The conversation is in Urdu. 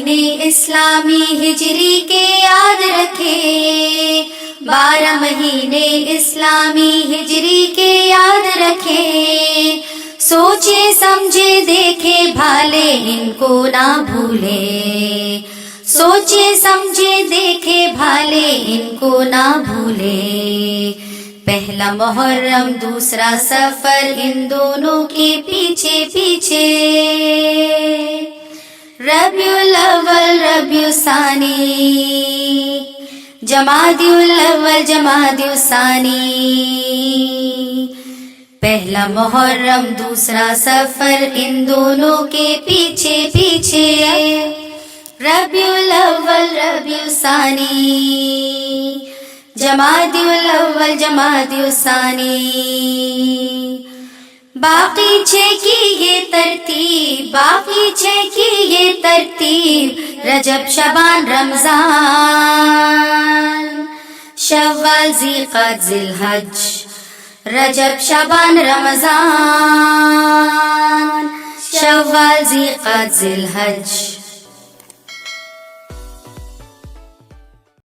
مہینے اسلامی ہجری کے یاد رکھے، 12 مہینے اسلامی ہجری کے یاد رکھے، سوچے سمجھے دیکھے بھالے ان کو نہ بھولے، سوچے سمجھے دیکھے بھالے ان کو نہ بھولے، پہلا محرم دوسرا سفر ان دونوں کے پیچھے پیچھے، ربیع الاول ربیع الثانی، جمادی الاول جمادی الثانی، پہلا محرم دوسرا سفر ان دونوں کے پیچھے پیچھے، ربیع الاول ربیع الثانی، جمادی الاول جمادی الثانی، باقی 6 کی یہ ترتیب، باقی 6 کی یہ ترتیب، رجب شعبان رمضان شوال ذیقعد ذیالحج، رجب شعبان رمضان شوال ذیقعد ذیالحج۔